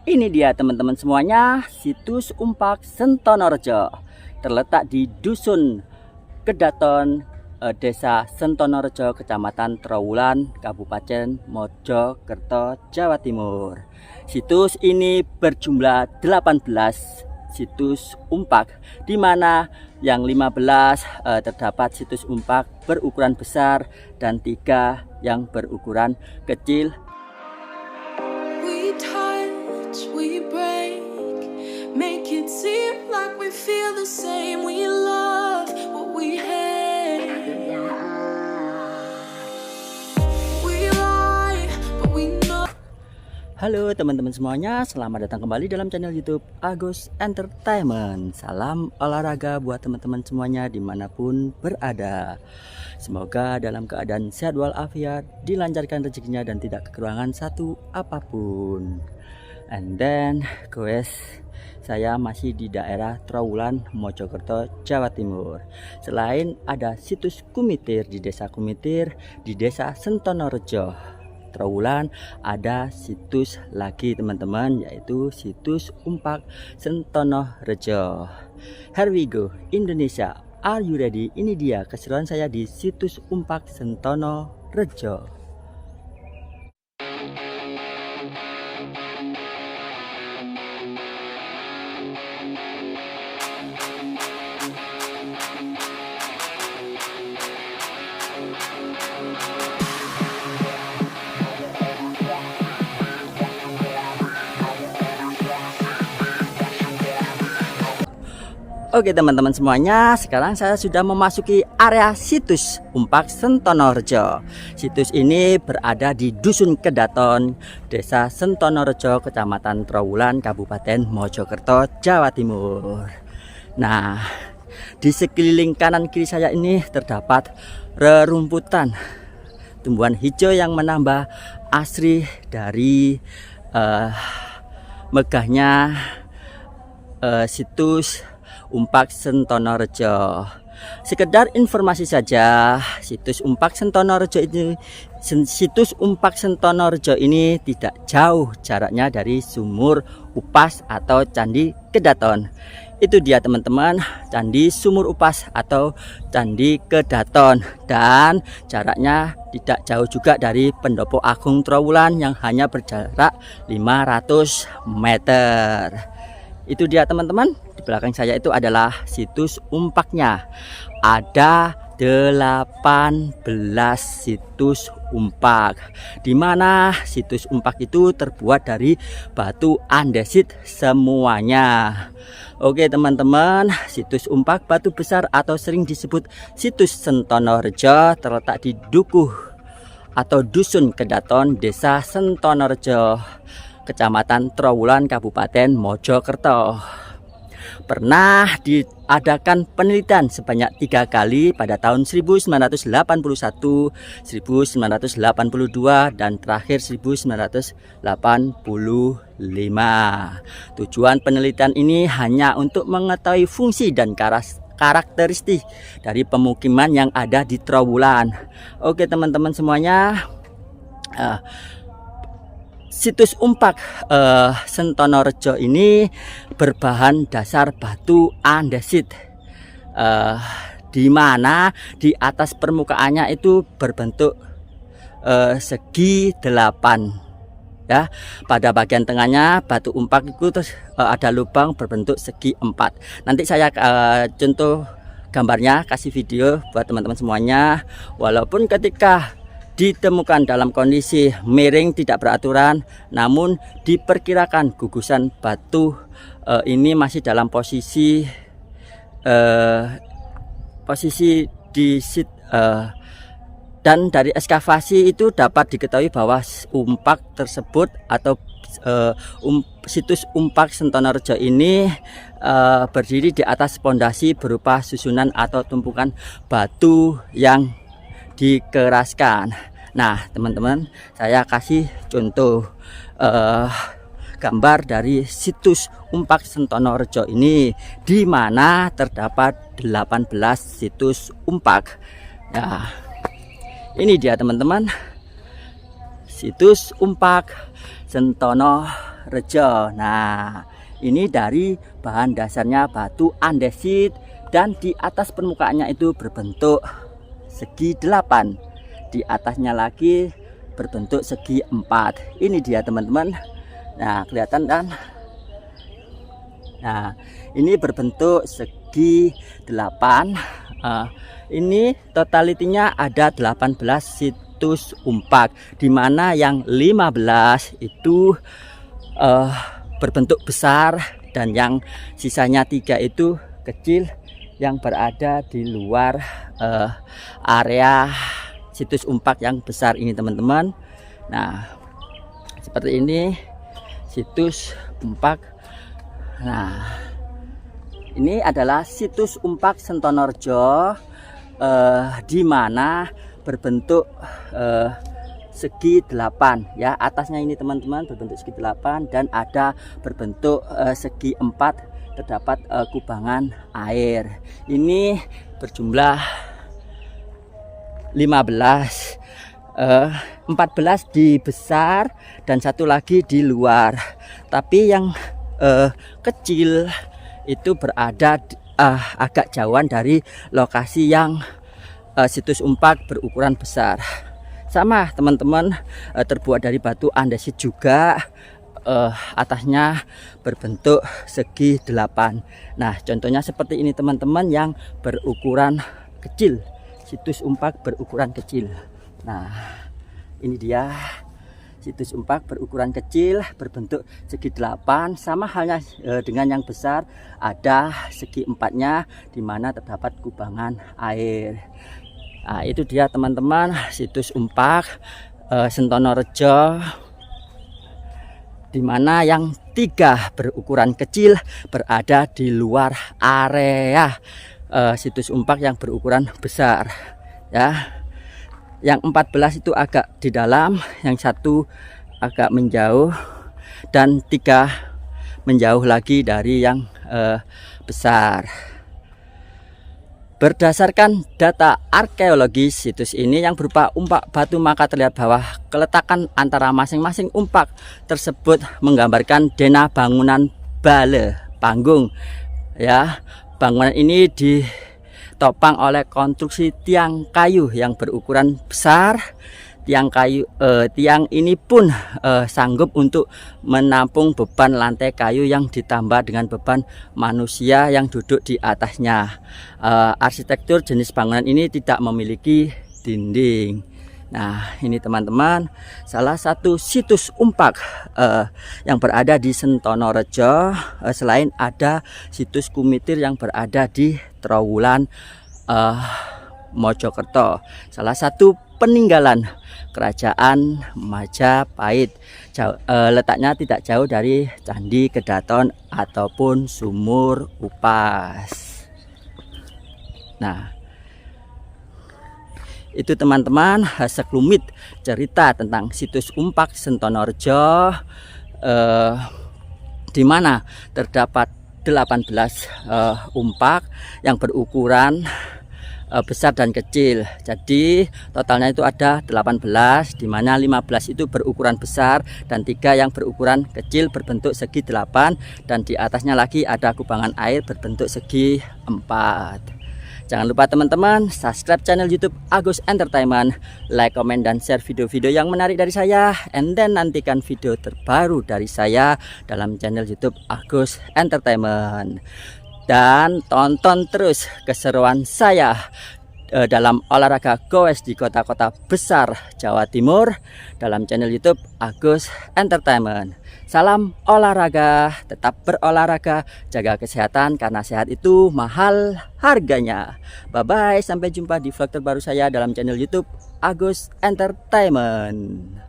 Ini dia teman-teman semuanya, situs Umpak Sentonorejo. Terletak di Dusun Kedaton, Desa Sentonorejo, Kecamatan Trowulan, Kabupaten Mojokerto, Jawa Timur. Situs ini berjumlah 18 situs umpak, di mana yang 15 terdapat situs umpak berukuran besar dan 3 yang berukuran kecil. We touch, we break, make it seem like we feel the same. We love what we hate. We lie, but we know. Halo teman-teman semuanya, selamat datang kembali dalam channel YouTube Agus Entertainment. Salam olahraga buat teman-teman semuanya dimanapun berada. Semoga dalam keadaan sehat walafiat, dilancarkan rezekinya dan tidak kekurangan satu apapun. And then guys, saya masih di daerah Trowulan, Mojokerto, Jawa Timur. Selain ada situs Kumitir di desa Kumitir, di desa Sentonorejo Trowulan, ada situs lagi teman-teman, yaitu situs Umpak Sentonorejo. Here we go, Indonesia, are you ready? Ini dia keseruan saya di situs Umpak Sentonorejo. Oke teman-teman semuanya, sekarang saya sudah memasuki area situs Umpak Sentonorejo. Situs ini berada di Dusun Kedaton, Desa Sentonorejo, Kecamatan Trowulan, Kabupaten Mojokerto, Jawa Timur. Nah, di sekeliling kanan kiri saya ini terdapat rerumputan, tumbuhan hijau yang menambah asri dari megahnya situs Umpak Sentonorejo. Sekedar informasi saja, situs Umpak Sentonorejo ini tidak jauh jaraknya dari Sumur Upas atau Candi Kedaton. Itu dia teman-teman, Candi Sumur Upas atau Candi Kedaton, dan jaraknya tidak jauh juga dari Pendopo Agung Trowulan yang hanya berjarak 500 meter. Itu dia teman-teman, di belakang saya itu adalah situs umpaknya. Ada 18 situs umpak, di mana situs umpak itu terbuat dari batu andesit semuanya. Oke teman-teman, situs umpak batu besar atau sering disebut situs Sentonorejo terletak di Dukuh atau Dusun Kedaton, Desa Sentonorejo, Kecamatan Trowulan, Kabupaten Mojokerto. Pernah diadakan penelitian sebanyak 3 kali pada tahun 1981, 1982, dan terakhir 1985. Tujuan penelitian ini hanya untuk mengetahui fungsi dan karakteristik dari pemukiman yang ada di Trowulan. Oke teman-teman semuanya, situs Umpak Sentonorejo ini berbahan dasar batu andesit, di mana di atas permukaannya itu berbentuk segi 8 ya. Pada bagian tengahnya batu umpak itu terus ada lubang berbentuk segi 4. Nanti saya contoh gambarnya, kasih video buat teman-teman semuanya. Walaupun ketika ditemukan dalam kondisi miring tidak beraturan, namun diperkirakan gugusan batu ini masih dalam posisi dan dari ekskavasi itu dapat diketahui bahwa umpak tersebut atau situs Umpak Sentonorejo ini berdiri di atas pondasi berupa susunan atau tumpukan batu yang dikeraskan. Nah teman-teman, saya kasih contoh gambar dari situs Umpak Sentonorejo ini, di mana terdapat 18 situs umpak. Nah, ini dia teman-teman, situs Umpak Sentonorejo. Rejo. Nah, ini dari bahan dasarnya batu andesit dan di atas permukaannya itu berbentuk segi 8. Di atasnya lagi berbentuk segi 4. Ini dia teman-teman. Nah, kelihatan kan? Nah, ini berbentuk segi 8. Ini totalitinya ada 18 situs umpak, dimana yang 15 itu berbentuk besar dan yang sisanya 3 itu kecil yang berada di luar area situs umpak yang besar ini teman-teman. Nah, seperti ini situs umpak. Nah, ini adalah situs umpak Sentonorejo, di mana berbentuk segi 8 ya. Atasnya ini teman-teman berbentuk segi 8 dan ada berbentuk segi 4, terdapat kubangan air. Ini berjumlah 15, 14 di besar dan satu lagi di luar. Tapi yang kecil itu berada agak jauhan dari lokasi yang situs umpak berukuran besar. Sama teman-teman, terbuat dari batu andesit juga. Atasnya berbentuk segi 8. Nah, contohnya seperti ini teman-teman yang berukuran kecil, situs umpak berukuran kecil. Nah, ini dia situs umpak berukuran kecil berbentuk segi 8, sama halnya dengan yang besar, ada segi 4-nya di mana terdapat kubangan air. Nah, itu dia teman-teman situs umpak Sentonorejo, di mana yang 3 berukuran kecil berada di luar area situs umpak yang berukuran besar ya. Yang 14 itu agak di dalam, yang 1 agak menjauh, dan 3 menjauh lagi dari yang besar. Berdasarkan data arkeologis situs ini yang berupa umpak batu, maka terlihat bahwa keletakan antara masing-masing umpak tersebut menggambarkan dena bangunan bale panggung ya. Bangunan ini ditopang oleh konstruksi tiang kayu yang berukuran besar. Tiang ini pun sanggup untuk menampung beban lantai kayu yang ditambah dengan beban manusia yang duduk di atasnya. Arsitektur jenis bangunan ini tidak memiliki dinding. Nah, ini teman-teman salah satu situs umpak yang berada di Sentonorejo, selain ada situs Kumitir yang berada di Trowulan Mojokerto, salah satu peninggalan kerajaan Majapahit. Letaknya tidak jauh dari Candi Kedaton ataupun Sumur Upas. Nah, itu teman-teman sekelumit cerita tentang situs umpak Sentonorejo, di mana terdapat 18 umpak yang berukuran besar dan kecil. Jadi totalnya itu ada 18, di mana 15 itu berukuran besar dan 3 yang berukuran kecil berbentuk segi 8, dan di atasnya lagi ada kubangan air berbentuk segi 4. Jangan lupa teman-teman subscribe channel YouTube Agus Entertainment, like, komen, dan share video-video yang menarik dari saya, and then nantikan video terbaru dari saya dalam channel YouTube Agus Entertainment. Dan tonton terus keseruan saya dalam olahraga goes di kota-kota besar Jawa Timur dalam channel YouTube Agus Entertainment. Salam olahraga, tetap berolahraga, jaga kesehatan karena sehat itu mahal harganya. Bye bye, sampai jumpa di vlog terbaru saya dalam channel YouTube Agus Entertainment.